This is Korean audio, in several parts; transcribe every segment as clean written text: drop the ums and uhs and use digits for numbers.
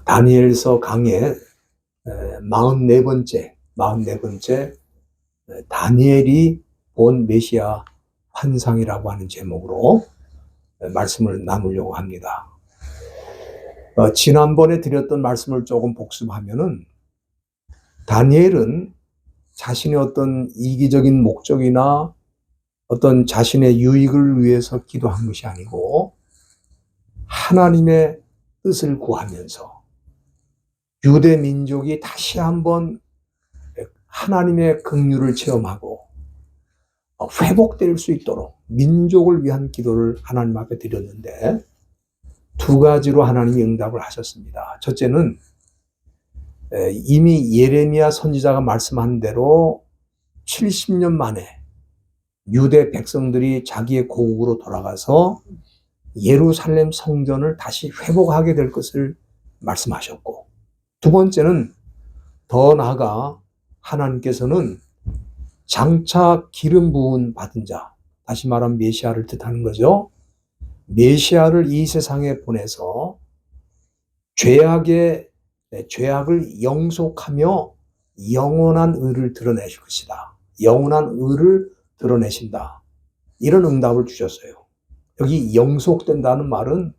다니엘서 강의 44번째 다니엘이 본 메시아 환상이라고 하는 제목으로 말씀을 나누려고 합니다. 지난번에 드렸던 말씀을 조금 복습하면은, 다니엘은 자신의 어떤 이기적인 목적이나 어떤 자신의 유익을 위해서 기도한 것이 아니고 하나님의 뜻을 구하면서 유대 민족이 다시 한번 하나님의 긍휼을 체험하고 회복될 수 있도록 민족을 위한 기도를 하나님 앞에 드렸는데, 두 가지로 하나님이 응답을 하셨습니다. 첫째는 이미 예레미야 선지자가 말씀한 대로 70년 만에 유대 백성들이 자기의 고국으로 돌아가서 예루살렘 성전을 다시 회복하게 될 것을 말씀하셨고, 두 번째는 더 나아가 하나님께서는 장차 기름 부은 받은 자, 다시 말하면 메시아를 뜻하는 거죠. 메시아를 이 세상에 보내서 죄악을 영속하며 영원한 의를 드러내실 것이다. 영원한 의를 드러내신다. 이런 응답을 주셨어요. 여기 영속된다는 말은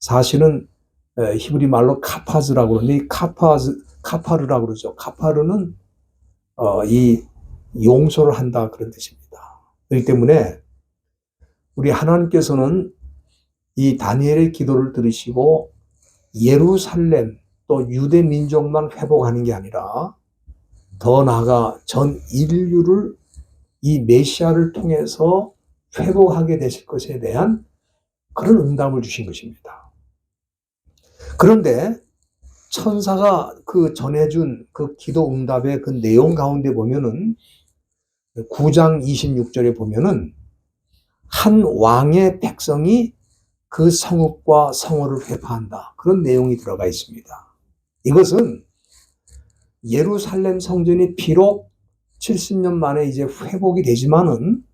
사실은 히브리 말로 카파즈라고 그러는데, 카파르라고 그러죠. 카파르는 이 용서를 한다, 그런 뜻입니다. 그렇기 때문에 우리 하나님께서는 이 다니엘의 기도를 들으시고 예루살렘 또 유대 민족만 회복하는 게 아니라 더 나아가 전 인류를 이 메시아를 통해서 회복하게 되실 것에 대한 그런 응답을 주신 것입니다. 그런데 천사가 그 전해준 그 기도 응답의 그 내용 가운데 보면은 9장 26절에 보면은 한 왕의 백성이 그 성읍과 성호를 회파한다, 그런 내용이 들어가 있습니다. 이것은 예루살렘 성전이 비록 70년 만에 이제 회복이 되지만은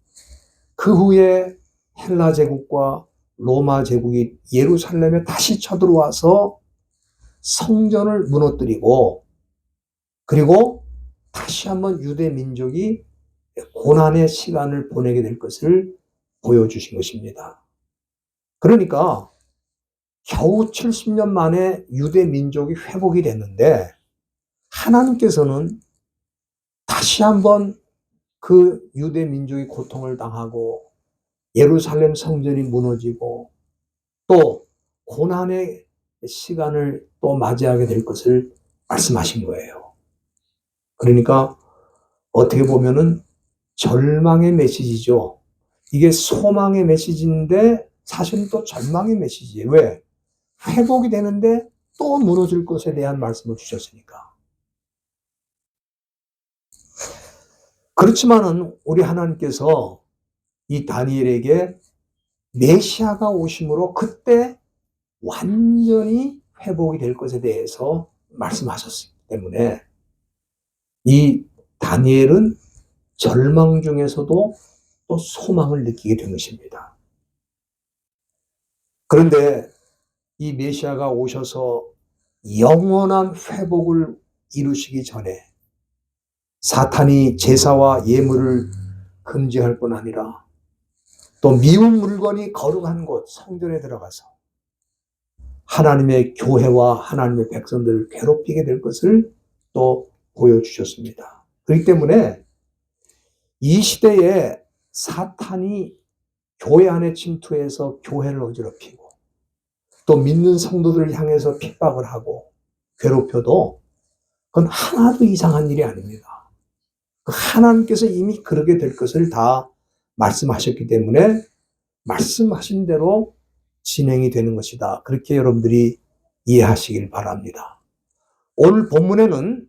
그 후에 헬라 제국과 로마 제국이 예루살렘에 다시 쳐들어와서 성전을 무너뜨리고, 그리고 다시 한번 유대 민족이 고난의 시간을 보내게 될 것을 보여주신 것입니다. 그러니까 겨우 70년 만에 유대 민족이 회복이 됐는데, 하나님께서는 다시 한번 그 유대 민족이 고통을 당하고 예루살렘 성전이 무너지고 또 고난의 시간을 또 맞이하게 될 것을 말씀하신 거예요. 그러니까 어떻게 보면은 절망의 메시지죠. 이게 소망의 메시지인데 사실은 또 절망의 메시지예요. 왜? 회복이 되는데 또 무너질 것에 대한 말씀을 주셨으니까. 그렇지만은 우리 하나님께서 이 다니엘에게 메시아가 오심으로 그때 완전히 회복이 될 것에 대해서 말씀하셨기 때문에 이 다니엘은 절망 중에서도 또 소망을 느끼게 된 것입니다. 그런데 이 메시아가 오셔서 영원한 회복을 이루시기 전에 사탄이 제사와 예물을 금지할 뿐 아니라 또 미운 물건이 거룩한 곳 성전에 들어가서 하나님의 교회와 하나님의 백성들을 괴롭히게 될 것을 또 보여주셨습니다. 그렇기 때문에 이 시대에 사탄이 교회 안에 침투해서 교회를 어지럽히고 또 믿는 성도들을 향해서 핍박을 하고 괴롭혀도 그건 하나도 이상한 일이 아닙니다. 하나님께서 이미 그렇게 될 것을 다 말씀하셨기 때문에 말씀하신 대로 진행이 되는 것이다. 그렇게 여러분들이 이해하시길 바랍니다. 오늘 본문에는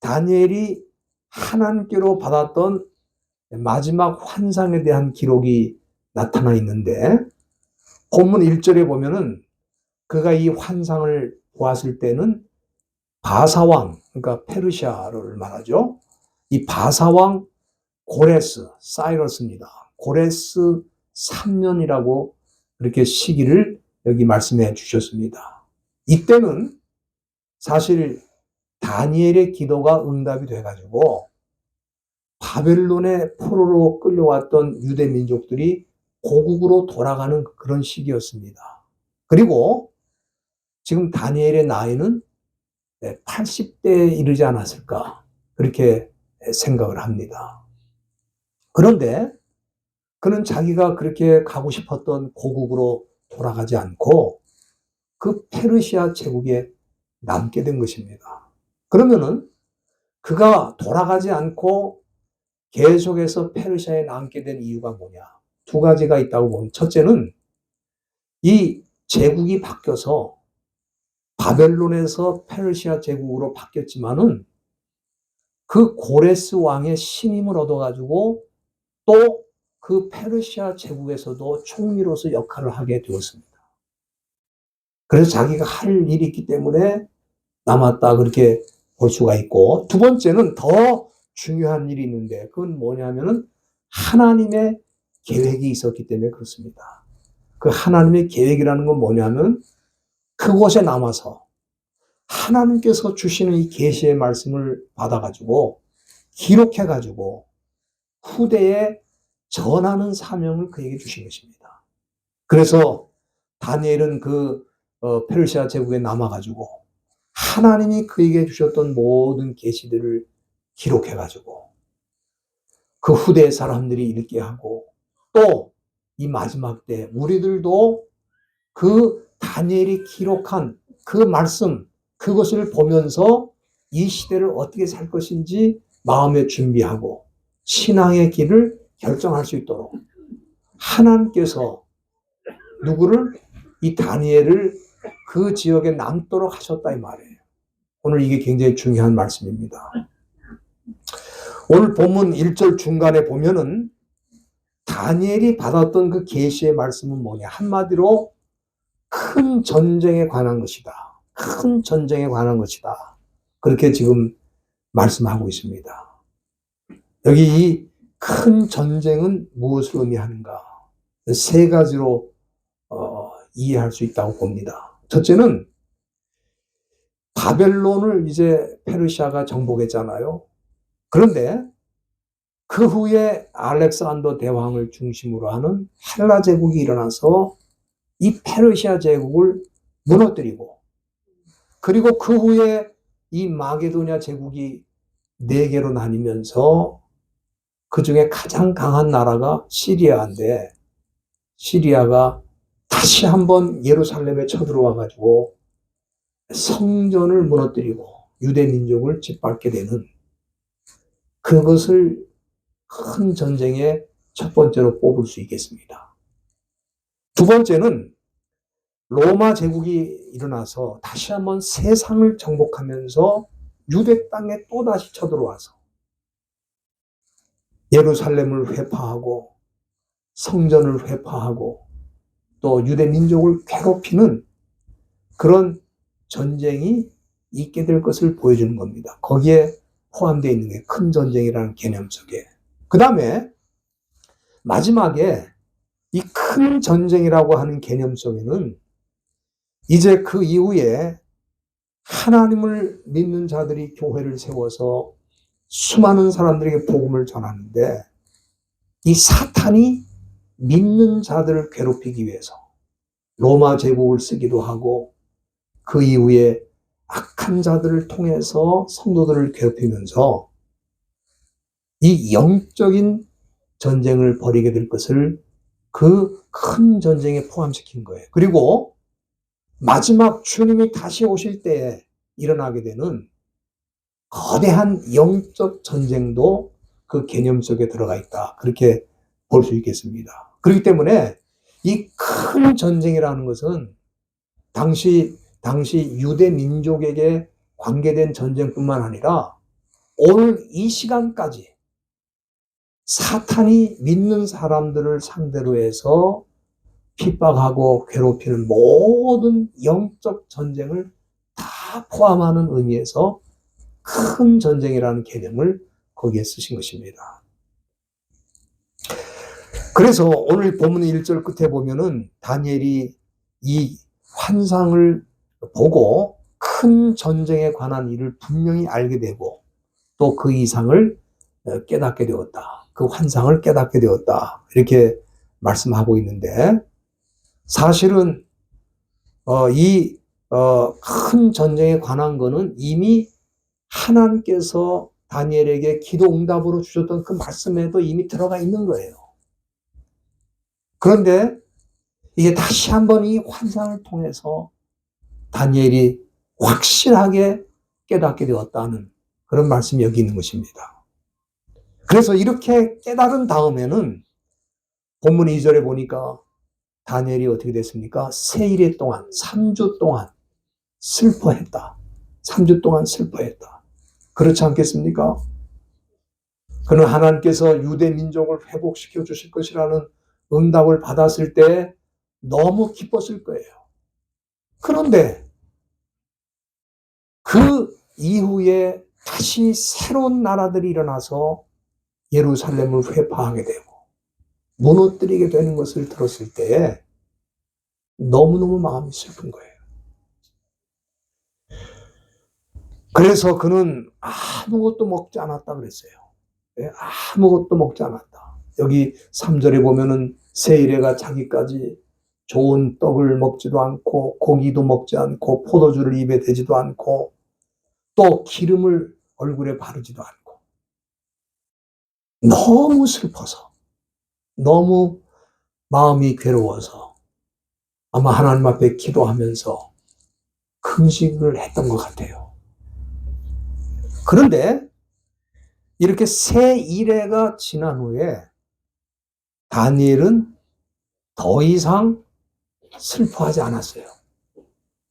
다니엘이 하나님께로 받았던 마지막 환상에 대한 기록이 나타나 있는데, 본문 1절에 보면은 그가 이 환상을 보았을 때는 바사왕, 그러니까 페르시아를 말하죠. 이 바사왕 고레스, 사이러스입니다. 고레스 3년이라고 그렇게 시기를 여기 말씀해 주셨습니다. 이때는 사실 다니엘의 기도가 응답이 돼가지고 바벨론의 포로로 끌려왔던 유대 민족들이 고국으로 돌아가는 그런 시기였습니다. 그리고 지금 다니엘의 나이는 80대에 이르지 않았을까 그렇게 생각을 합니다. 그런데 그는 자기가 그렇게 가고 싶었던 고국으로 돌아가지 않고 그 페르시아 제국에 남게 된 것입니다. 그러면은 그가 돌아가지 않고 계속해서 페르시아에 남게 된 이유가 뭐냐? 두 가지가 있다고 보면, 첫째는 이 제국이 바뀌어서 바벨론에서 페르시아 제국으로 바뀌었지만은 그 고레스 왕의 신임을 얻어가지고 또 그 페르시아 제국에서도 총리로서 역할을 하게 되었습니다. 그래서 자기가 할 일이 있기 때문에 남았다 그렇게 볼 수가 있고, 두 번째는 더 중요한 일이 있는데 그건 뭐냐면은 하나님의 계획이 있었기 때문에 그렇습니다. 그 하나님의 계획이라는 건 뭐냐면 그곳에 남아서 하나님께서 주시는 이 계시의 말씀을 받아가지고 기록해가지고 후대에 전하는 사명을 그에게 주신 것입니다. 그래서 다니엘은 그 페르시아 제국에 남아가지고 하나님이 그에게 주셨던 모든 계시들을 기록해가지고 그 후대 사람들이 읽게 하고 또 이 마지막 때 우리들도 그 다니엘이 기록한 그 말씀 그것을 보면서 이 시대를 어떻게 살 것인지 마음에 준비하고 신앙의 길을 결정할 수 있도록 하나님께서 누구를 이 다니엘을 그 지역에 남도록 하셨다 이 말이에요. 오늘 이게 굉장히 중요한 말씀입니다. 오늘 본문 1절 중간에 보면은 다니엘이 받았던 그 계시의 말씀은 뭐냐? 한마디로 큰 전쟁에 관한 것이다. 큰 전쟁에 관한 것이다. 그렇게 지금 말씀하고 있습니다. 여기 이 큰 전쟁은 무엇을 의미하는가? 세 가지로 이해할 수 있다고 봅니다. 첫째는 바벨론을 이제 페르시아가 정복했잖아요. 그런데 그 후에 알렉산더 대왕을 중심으로 하는 헬라 제국이 일어나서 이 페르시아 제국을 무너뜨리고 그리고 그 후에 이 마게도냐 제국이 4개로 나뉘면서 그 중에 가장 강한 나라가 시리아인데 시리아가 다시 한번 예루살렘에 쳐들어와 가지고 성전을 무너뜨리고 유대 민족을 짓밟게 되는 그것을 큰 전쟁의 첫 번째로 뽑을 수 있겠습니다. 두 번째는 로마 제국이 일어나서 다시 한번 세상을 정복하면서 유대 땅에 또다시 쳐들어와서 예루살렘을 회파하고 성전을 회파하고 또 유대 민족을 괴롭히는 그런 전쟁이 있게 될 것을 보여주는 겁니다. 거기에 포함되어 있는 게 큰 전쟁이라는 개념 속에. 그 다음에 마지막에 이 큰 전쟁이라고 하는 개념 속에는 이제 그 이후에 하나님을 믿는 자들이 교회를 세워서 수많은 사람들에게 복음을 전하는데 이 사탄이 믿는 자들을 괴롭히기 위해서 로마 제국을 쓰기도 하고 그 이후에 악한 자들을 통해서 성도들을 괴롭히면서 이 영적인 전쟁을 벌이게 될 것을 그 큰 전쟁에 포함시킨 거예요. 그리고 마지막 주님이 다시 오실 때에 일어나게 되는 거대한 영적 전쟁도 그 개념 속에 들어가 있다. 그렇게 볼 수 있겠습니다. 그렇기 때문에 이 큰 전쟁이라는 것은 당시 유대 민족에게 관계된 전쟁뿐만 아니라 오늘 이 시간까지 사탄이 믿는 사람들을 상대로 해서 핍박하고 괴롭히는 모든 영적 전쟁을 다 포함하는 의미에서 큰 전쟁이라는 개념을 거기에 쓰신 것입니다. 그래서 오늘 본문 1절 끝에 보면은 다니엘이 이 환상을 보고 큰 전쟁에 관한 일을 분명히 알게 되고 또 그 이상을 깨닫게 되었다. 그 환상을 깨닫게 되었다. 이렇게 말씀하고 있는데 사실은 이 큰 전쟁에 관한 거는 이미 하나님께서 다니엘에게 기도 응답으로 주셨던 그 말씀에도 이미 들어가 있는 거예요. 그런데 이게 다시 한번 이 환상을 통해서 다니엘이 확실하게 깨닫게 되었다는 그런 말씀이 여기 있는 것입니다. 그래서 이렇게 깨달은 다음에는 본문 2절에 보니까 다니엘이 어떻게 됐습니까? 세일의 동안 3주 동안 슬퍼했다. 3주 동안 슬퍼했다. 그렇지 않겠습니까? 그는 하나님께서 유대 민족을 회복시켜 주실 것이라는 응답을 받았을 때 너무 기뻤을 거예요. 그런데 그 이후에 다시 새로운 나라들이 일어나서 예루살렘을 회파하게 되고 무너뜨리게 되는 것을 들었을 때 너무너무 마음이 슬픈 거예요. 그래서 그는 아무것도 먹지 않았다 그랬어요. 아무것도 먹지 않았다. 여기 3절에 보면은 세일애가 자기까지 좋은 떡을 먹지도 않고 고기도 먹지 않고 포도주를 입에 대지도 않고 또 기름을 얼굴에 바르지도 않고 너무 슬퍼서 너무 마음이 괴로워서 아마 하나님 앞에 기도하면서 금식을 했던 것 같아요. 그런데 이렇게 세 일회가 지난 후에 다니엘은 더 이상 슬퍼하지 않았어요.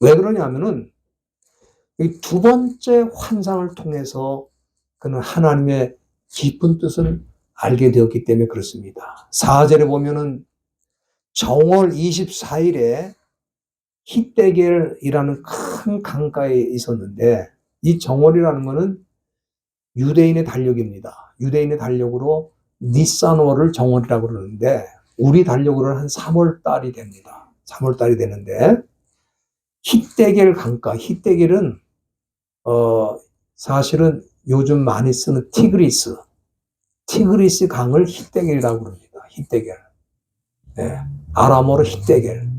왜 그러냐면은 이 두 번째 환상을 통해서 그는 하나님의 깊은 뜻을 알게 되었기 때문에 그렇습니다. 4절에 보면은 정월 24일에 히데겔이라는 큰 강가에 있었는데 이 정월이라는 것은 유대인의 달력입니다. 유대인의 달력으로 니산월을 정월이라고 그러는데 우리 달력으로는 한 3월 달이 됩니다. 3월 달이 되는데 히데겔 강가, 히데겔은 사실은 요즘 많이 쓰는 티그리스 강을 히데겔이라고 그럽니다. 히데겔. 네. 아람어로 히데겔.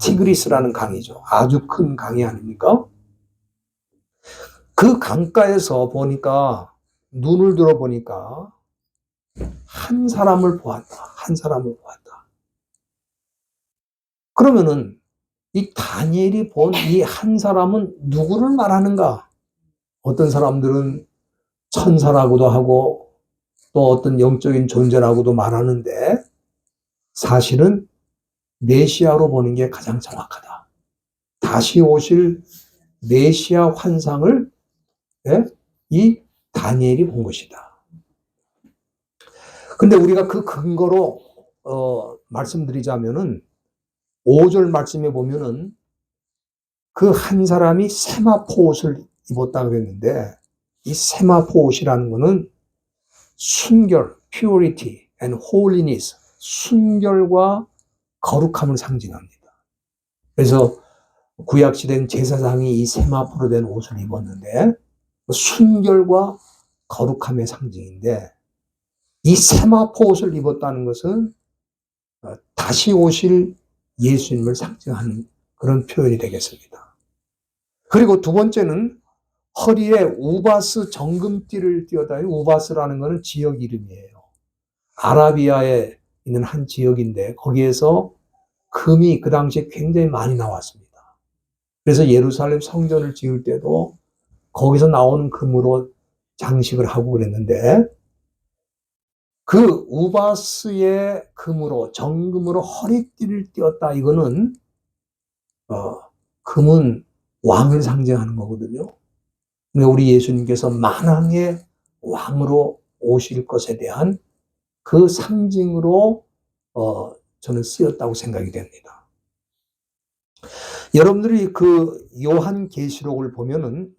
티그리스라는 강이죠. 아주 큰 강이 아닙니까? 그 강가에서 보니까 눈을 들어 보니까 한 사람을 보았다. 한 사람을 보았다. 그러면은 이 다니엘이 본 이 한 사람은 누구를 말하는가? 어떤 사람들은 천사라고도 하고 또 어떤 영적인 존재라고도 말하는데 사실은 메시아로 보는 게 가장 정확하다. 다시 오실 메시아 환상을 이 다니엘이 본 것이다. 근데 우리가 그 근거로 말씀드리자면은 5절 말씀에 보면은 그 한 사람이 세마포 옷을 입었다 그랬는데 이 세마포 옷이라는 것은 순결, purity and holiness, 순결과 거룩함을 상징합니다. 그래서 구약시대는 제사장이 이 세마포로 된 옷을 입었는데 순결과 거룩함의 상징인데 이 세마포 옷을 입었다는 것은 다시 오실 예수님을 상징하는 그런 표현이 되겠습니다. 그리고 두 번째는 허리에 우바스 정금띠를 띄었다. 우바스라는 것은 지역 이름이에요. 아라비아에 있는 한 지역인데 거기에서 금이 그 당시에 굉장히 많이 나왔습니다. 그래서 예루살렘 성전을 지을 때도 거기서 나오는 금으로 장식을 하고 그랬는데 그 우바스의 금으로 정금으로 허리띠를 띄었다. 이거는 금은 왕을 상징하는 거거든요. 그러니까 우리 예수님께서 만왕의 왕으로 오실 것에 대한 그 상징으로 저는 쓰였다고 생각이 됩니다. 여러분들이 그 요한계시록을 보면은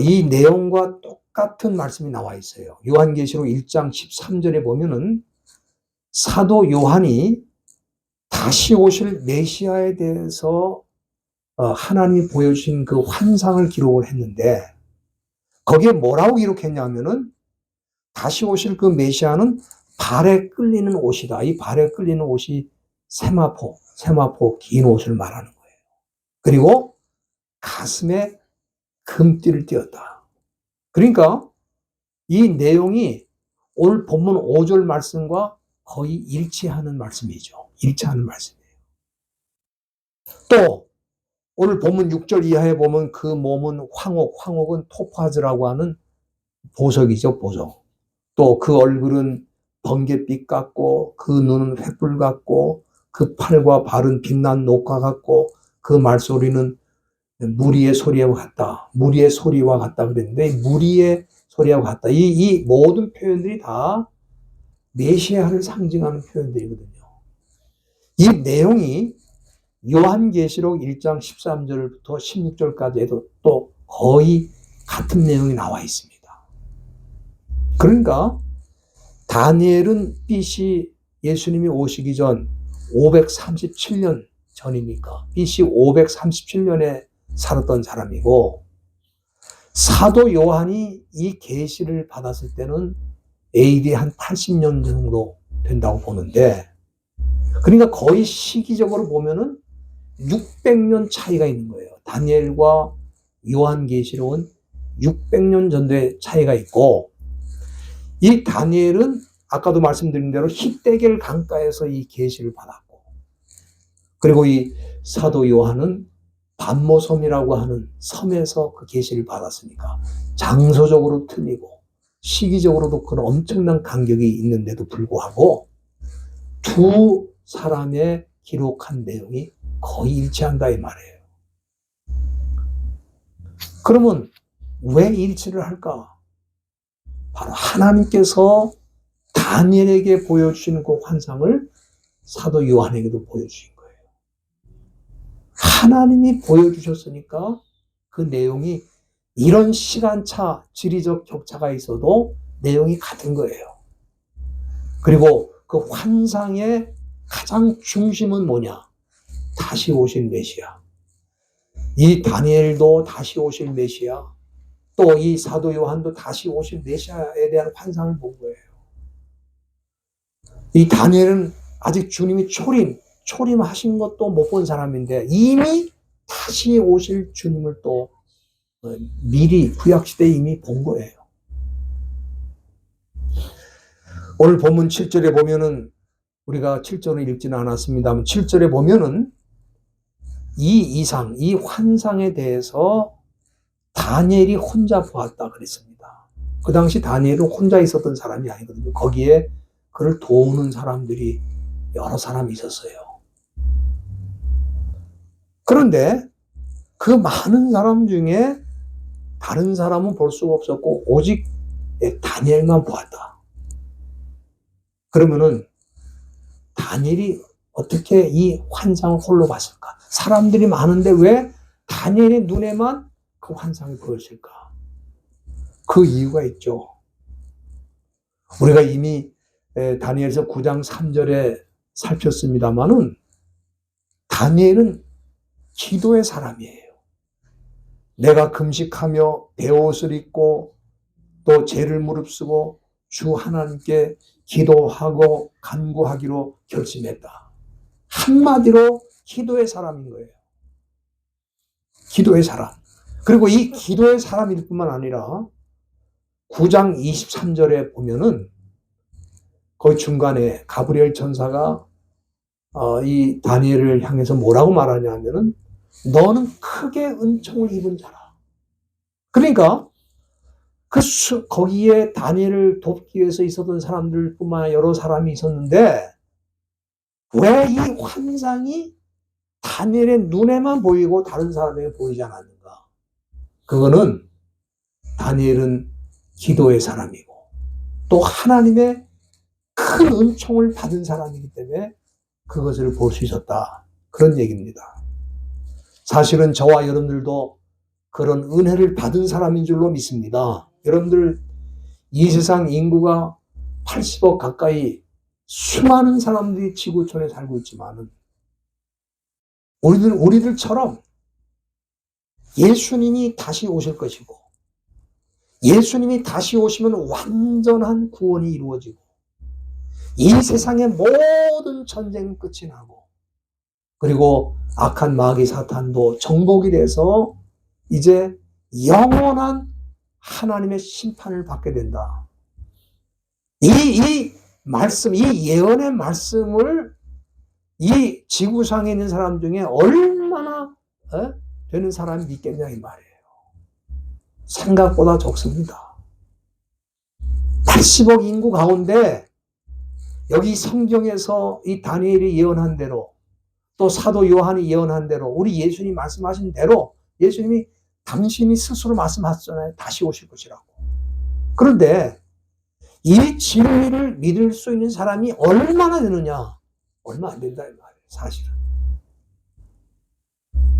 이 내용과 똑같은 말씀이 나와 있어요. 요한계시록 1장 13절에 보면은 사도 요한이 다시 오실 메시아에 대해서 하나님이 보여주신 그 환상을 기록을 했는데 거기에 뭐라고 기록했냐면은 다시 오실 그 메시아는 발에 끌리는 옷이다. 이 발에 끌리는 옷이 세마포 긴 옷을 말하는 거예요. 그리고 가슴에 금띠를 띄었다. 그러니까 이 내용이 오늘 본문 5절 말씀과 거의 일치하는 말씀이죠. 일치하는 말씀이에요. 또 오늘 본문 6절 이하에 보면 그 몸은 황옥은 토파즈라고 하는 보석이죠, 보석. 또 그 얼굴은 번갯빛 같고 그 눈은 횃불 같고 그 팔과 발은 빛난 녹과 같고 그 말소리는 무리의 소리와 같다. 무리의 소리와 같다 그랬는데 무리의 소리와 같다. 이 모든 표현들이 다 메시아를 상징하는 표현들이거든요. 이 내용이 요한계시록 1장 13절부터 16절까지에도 또 거의 같은 내용이 나와 있습니다. 그러니까 다니엘은 BC 예수님이 오시기 전 537년 전이니까 BC 537년에 살았던 사람이고 사도 요한이 이 계시를 받았을 때는 AD 한 80년 정도 된다고 보는데 그러니까 거의 시기적으로 보면은 600년 차이가 있는 거예요. 다니엘과 요한계시록은 600년 정도의 차이가 있고 이 다니엘은 아까도 말씀드린 대로 히데겔 강가에서 이 계시를 받았고 그리고 이 사도 요한은 반모섬이라고 하는 섬에서 그 계시를 받았으니까 장소적으로 틀리고 시기적으로도 그런 엄청난 간격이 있는데도 불구하고 두 사람의 기록한 내용이 거의 일치한다 이 말이에요. 그러면 왜 일치를 할까? 바로 하나님께서 다니엘에게 보여주시는 그 환상을 사도 요한에게도 보여주신 거예요. 하나님이 보여주셨으니까 그 내용이 이런 시간차, 지리적 격차가 있어도 내용이 같은 거예요. 그리고 그 환상의 가장 중심은 뭐냐? 다시 오실 메시아. 이 다니엘도 다시 오실 메시아. 또 이 사도 요한도 다시 오실 메시아에 대한 환상을 본 거예요. 이 다니엘은 아직 주님이 초림하신 것도 못 본 사람인데 이미 다시 오실 주님을 또 미리 구약시대에 이미 본 거예요. 오늘 본문 7절에 보면은 우리가 7절을 읽지는 않았습니다만 7절에 보면은 이 환상에 대해서 다니엘이 혼자 보았다 그랬습니다. 그 당시 다니엘은 혼자 있었던 사람이 아니거든요. 거기에 그를 도우는 사람들이 여러 사람이 있었어요. 그런데 그 많은 사람 중에 다른 사람은 볼 수가 없었고 오직 다니엘만 보았다. 그러면은 다니엘이 어떻게 이 환상을 홀로 봤을까? 사람들이 많은데 왜 다니엘의 눈에만 그 환상이 보였을까? 그 이유가 있죠. 우리가 이미 다니엘서 9장 3절에 살폈습니다마는 다니엘은 기도의 사람이에요. 내가 금식하며 베옷을 입고 또 죄를 무릅쓰고 주 하나님께 기도하고 간구하기로 결심했다. 한마디로 기도의 사람인 거예요. 기도의 사람. 그리고 이 기도의 사람일 뿐만 아니라 9장 23절에 보면은 거기 중간에 가브리엘 천사가 이 다니엘을 향해서 뭐라고 말하냐 하면은 너는 크게 은총을 입은 자라. 그러니까 거기에 다니엘을 돕기 위해서 있었던 사람들 뿐만 아니라 여러 사람이 있었는데 왜 이 환상이 다니엘의 눈에만 보이고 다른 사람에게 보이지 않았는가? 그거는 다니엘은 기도의 사람이고 또 하나님의 큰 은총을 받은 사람이기 때문에 그것을 볼 수 있었다. 그런 얘기입니다. 사실은 저와 여러분들도 그런 은혜를 받은 사람인 줄로 믿습니다. 여러분들 이 세상 인구가 80억 가까이 수많은 사람들이 지구촌에 살고 있지만은 우리들처럼 예수님이 다시 오실 것이고, 예수님이 다시 오시면 완전한 구원이 이루어지고, 이 세상의 모든 전쟁은 끝이 나고, 그리고 악한 마귀 사탄도 정복이 돼서 이제 영원한 하나님의 심판을 받게 된다. 이 말씀, 이 예언의 말씀을 이 지구상에 있는 사람 중에 얼마나 되는 사람이 믿겠냐 이 말이에요. 생각보다 적습니다. 80억 인구 가운데 여기 성경에서 이 다니엘이 예언한 대로, 또 사도 요한이 예언한 대로, 우리 예수님이 말씀하신 대로, 예수님이 당신이 스스로 말씀하셨잖아요. 다시 오실 것이라고. 그런데 이 진리를 믿을 수 있는 사람이 얼마나 되느냐? 얼마 안 된다 이 말이에요. 사실은.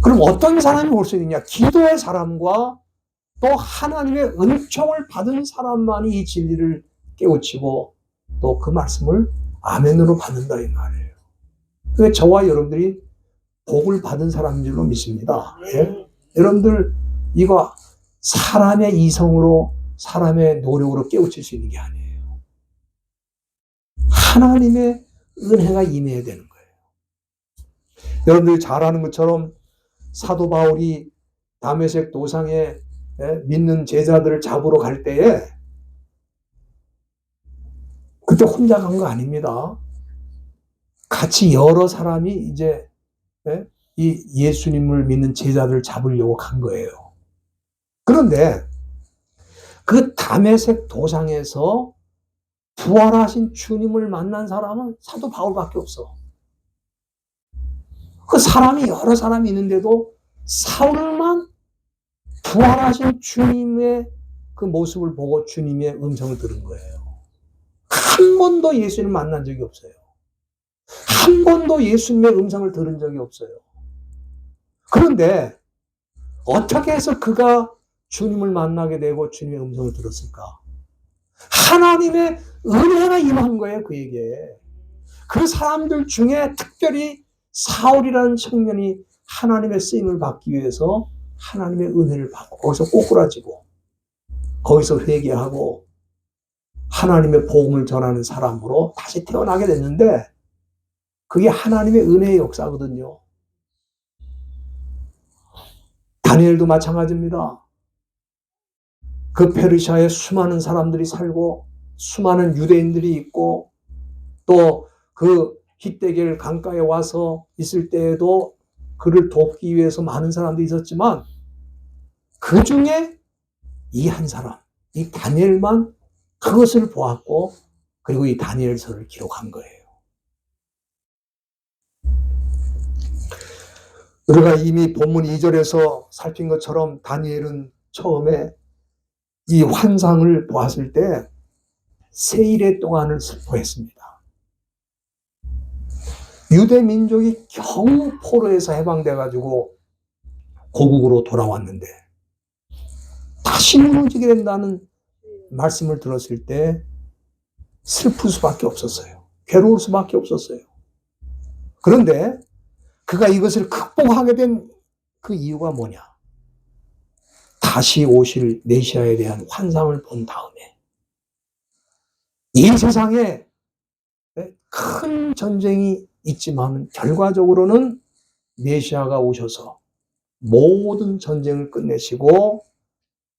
그럼 어떤 사람이 올 수 있느냐? 기도의 사람과 또 하나님의 은총을 받은 사람만이 이 진리를 깨우치고 또 그 말씀을 아멘으로 받는다 이 말이에요. 그래서 저와 여러분들이 복을 받은 사람인 줄로 믿습니다. 예? 여러분들 이거 사람의 이성으로, 사람의 노력으로 깨우칠 수 있는 게 아니에요. 하나님의 은혜가 임해야 되는 거예요. 여러분들이 잘 아는 것처럼 사도 바울이 다메섹 도상에 믿는 제자들을 잡으러 갈 때에 그때 혼자 간 거 아닙니다. 같이 여러 사람이 이제 이 예수님을 믿는 제자들을 잡으려고 간 거예요. 그런데 그 다메섹 도상에서 부활하신 주님을 만난 사람은 사도 바울밖에 없어. 그 사람이 여러 사람이 있는데도 사울만 부활하신 주님의 그 모습을 보고 주님의 음성을 들은 거예요. 한 번도 예수님을 만난 적이 없어요. 한 번도 예수님의 음성을 들은 적이 없어요. 그런데 어떻게 해서 그가 주님을 만나게 되고 주님의 음성을 들었을까? 하나님의 은혜가 임한 거예요, 그에게. 그 사람들 중에 특별히 사울이라는 청년이 하나님의 쓰임을 받기 위해서 하나님의 은혜를 받고 거기서 꼬꾸라지고 거기서 회개하고 하나님의 복음을 전하는 사람으로 다시 태어나게 됐는데 그게 하나님의 은혜의 역사거든요. 다니엘도 마찬가지입니다. 그 페르시아에 수많은 사람들이 살고 수많은 유대인들이 있고 또 그 히데겔 강가에 와서 있을 때에도 그를 돕기 위해서 많은 사람들이 있었지만 그 중에 이 한 사람, 이 다니엘만 그것을 보았고 그리고 이 다니엘서를 기록한 거예요. 우리가 이미 본문 2절에서 살핀 것처럼 다니엘은 처음에 이 환상을 보았을 때 세일의 동안을 슬퍼했습니다. 유대 민족이 겨우 포로에서 해방돼가지고 고국으로 돌아왔는데 다시 무너지게 된다는 말씀을 들었을 때 슬플 수밖에 없었어요. 괴로울 수밖에 없었어요. 그런데 그가 이것을 극복하게 된 그 이유가 뭐냐? 다시 오실 메시아에 대한 환상을 본 다음에 이 세상에 큰 전쟁이 있지만 결과적으로는 메시아가 오셔서 모든 전쟁을 끝내시고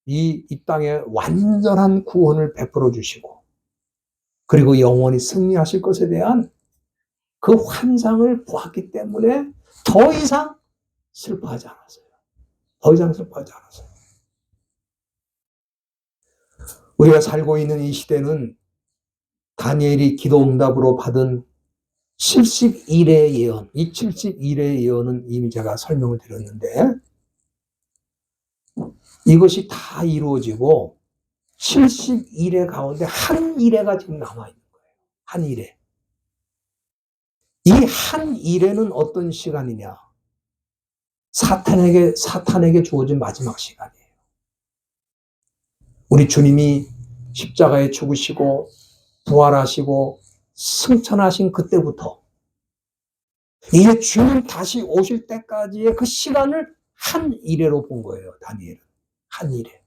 이 땅에 완전한 구원을 베풀어 주시고 그리고 영원히 승리하실 것에 대한 그 환상을 보았기 때문에 더 이상 슬퍼하지 않았어요. 더 이상 슬퍼하지 않았어요. 우리가 살고 있는 이 시대는 다니엘이 기도 응답으로 받은 71의 예언, 이 71의 예언은 이미 제가 설명을 드렸는데 이것이 다 이루어지고 71회 가운데 한 일회가 지금 남아있는 거예요. 한 일회. 이 한 일회는 어떤 시간이냐? 사탄에게 주어진 마지막 시간이에요. 우리 주님이 십자가에 죽으시고 부활하시고 승천하신 그때부터 이제 주님 다시 오실 때까지의 그 시간을 한 이래로 본 거예요. 다니엘은. 한 이래.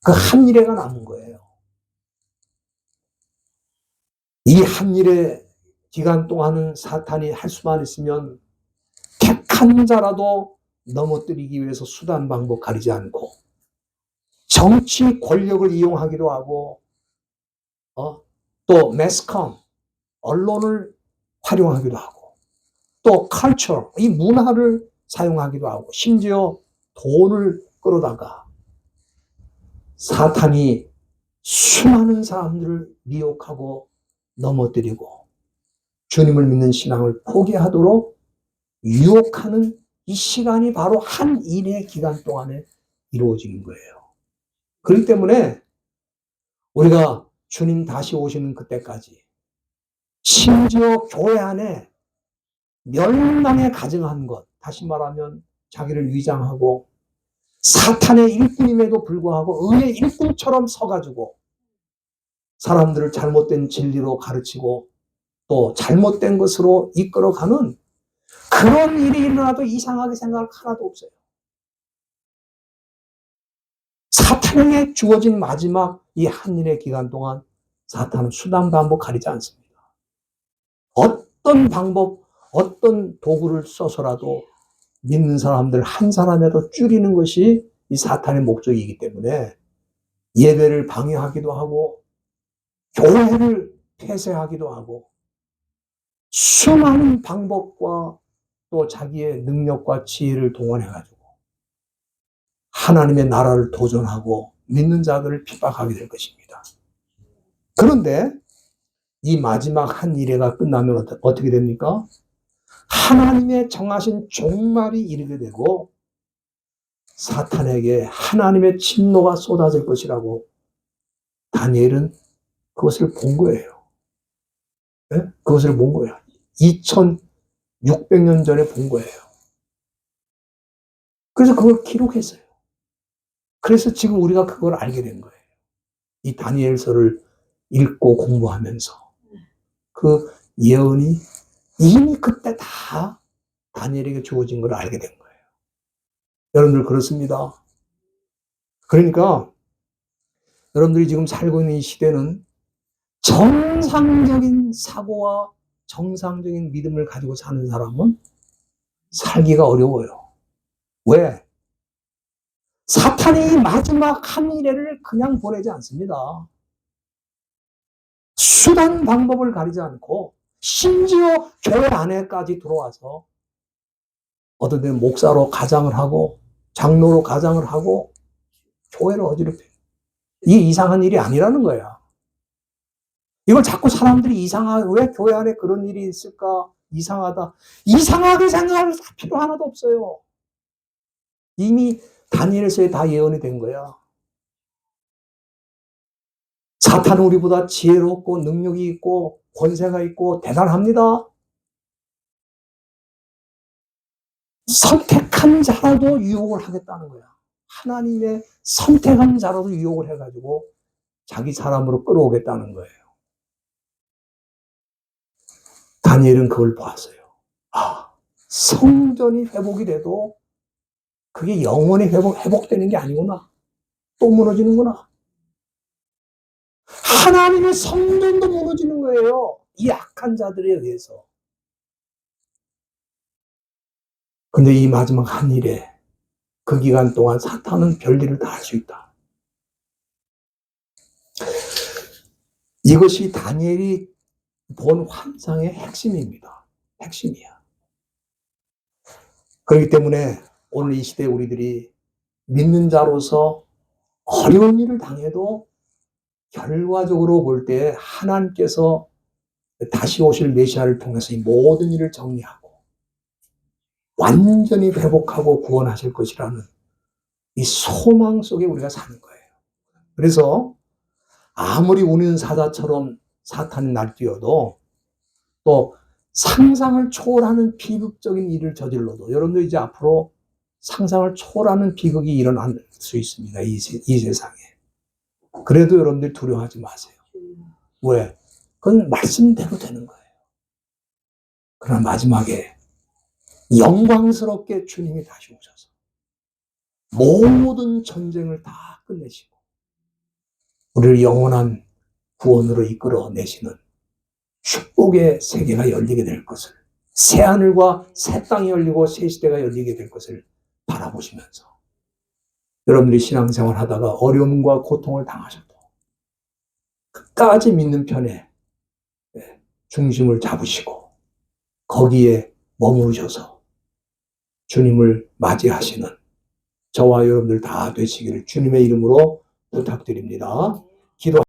그 한 이래가 남은 거예요. 이 한 이래 기간 동안은 사탄이 할 수만 있으면 택한 자라도 넘어뜨리기 위해서 수단 방법 가리지 않고 정치 권력을 이용하기도 하고 또 매스컴 언론을 활용하기도 하고 또 컬처 이 문화를 사용하기도 하고 심지어 돈을 끌어다가 사탄이 수많은 사람들을 미혹하고 넘어뜨리고 주님을 믿는 신앙을 포기하도록 유혹하는 이 시간이 바로 한 일의 기간 동안에 이루어지는 거예요. 그렇기 때문에 우리가 주님 다시 오시는 그때까지 심지어 교회 안에 멸망에 가증한 것, 다시 말하면 자기를 위장하고 사탄의 일꾼임에도 불구하고 의의 일꾼처럼 서가지고 사람들을 잘못된 진리로 가르치고 또 잘못된 것으로 이끌어가는 그런 일이 일어나도 이상하게 생각할 하나도 없어요. 사탄에게 주어진 마지막 이 한 일의 기간 동안 사탄은 수단 방법 가리지 않습니다. 어떤 방법, 어떤 도구를 써서라도 믿는 사람들 한 사람에도 줄이는 것이 이 사탄의 목적이기 때문에 예배를 방해하기도 하고 교회를 폐쇄하기도 하고 수많은 방법과 또 자기의 능력과 지혜를 동원해가지고 하나님의 나라를 도전하고 믿는 자들을 핍박하게 될 것입니다. 그런데 이 마지막 한 일회가 끝나면 어떻게 됩니까? 하나님의 정하신 종말이 이르게 되고 사탄에게 하나님의 진노가 쏟아질 것이라고 다니엘은 그것을 본 거예요. 네? 그것을 본 거예요. 2600년 전에 본 거예요. 그래서 그걸 기록했어요. 그래서 지금 우리가 그걸 알게 된 거예요. 이 다니엘서를 읽고 공부하면서 그 예언이 이미 그때 다 다니엘에게 주어진 걸 알게 된 거예요. 여러분들 그렇습니다. 그러니까 여러분들이 지금 살고 있는 이 시대는 정상적인 사고와 정상적인 믿음을 가지고 사는 사람은 살기가 어려워요. 왜? 사탄이 마지막 한 일회를 그냥 보내지 않습니다. 수단 방법을 가리지 않고 심지어 교회 안에까지 들어와서 어떤 데는 목사로 가장을 하고 장로로 가장을 하고 교회를 어지럽혀요. 이게 이상한 일이 아니라는 거야. 이걸 자꾸 사람들이 왜 교회 안에 그런 일이 있을까? 이상하다. 이상하게 생각할 필요 하나도 없어요. 이미 다니엘서에 다 예언이 된 거야. 사탄은 우리보다 지혜롭고 능력이 있고 권세가 있고 대단합니다. 선택한 자라도 유혹을 하겠다는 거야. 하나님의 선택한 자라도 유혹을 해가지고 자기 사람으로 끌어오겠다는 거예요. 다니엘은 그걸 보았어요. 성전이 회복이 돼도 그게 영원히 회복되는 게 아니구나. 또 무너지는구나. 하나님의 성전도 무너지는 거예요. 이 악한 자들에 의해서. 근데 이 마지막 한 일에 그 기간 동안 사탄은 별일을 다 할 수 있다. 이것이 다니엘이 본 환상의 핵심입니다. 핵심이야. 그렇기 때문에 오늘 이 시대에 우리들이 믿는 자로서 어려운 일을 당해도 결과적으로 볼 때 하나님께서 다시 오실 메시아를 통해서 이 모든 일을 정리하고 완전히 회복하고 구원하실 것이라는 이 소망 속에 우리가 사는 거예요. 그래서 아무리 우는 사자처럼 사탄이 날뛰어도 또 상상을 초월하는 비극적인 일을 저질러도 여러분들 이제 앞으로 상상을 초월하는 비극이 일어날 수 있습니다. 이 세상에. 그래도 여러분들 두려워하지 마세요. 왜? 그건 말씀대로 되는 거예요. 그러나 마지막에 영광스럽게 주님이 다시 오셔서 모든 전쟁을 다 끝내시고 우리를 영원한 구원으로 이끌어내시는 축복의 세계가 열리게 될 것을, 새 하늘과 새 땅이 열리고 새 시대가 열리게 될 것을 바라보시면서 여러분들이 신앙생활 하다가 어려움과 고통을 당하셔도 끝까지 믿는 편에 중심을 잡으시고 거기에 머무르셔서 주님을 맞이하시는 저와 여러분들 다 되시기를 주님의 이름으로 부탁드립니다. 기도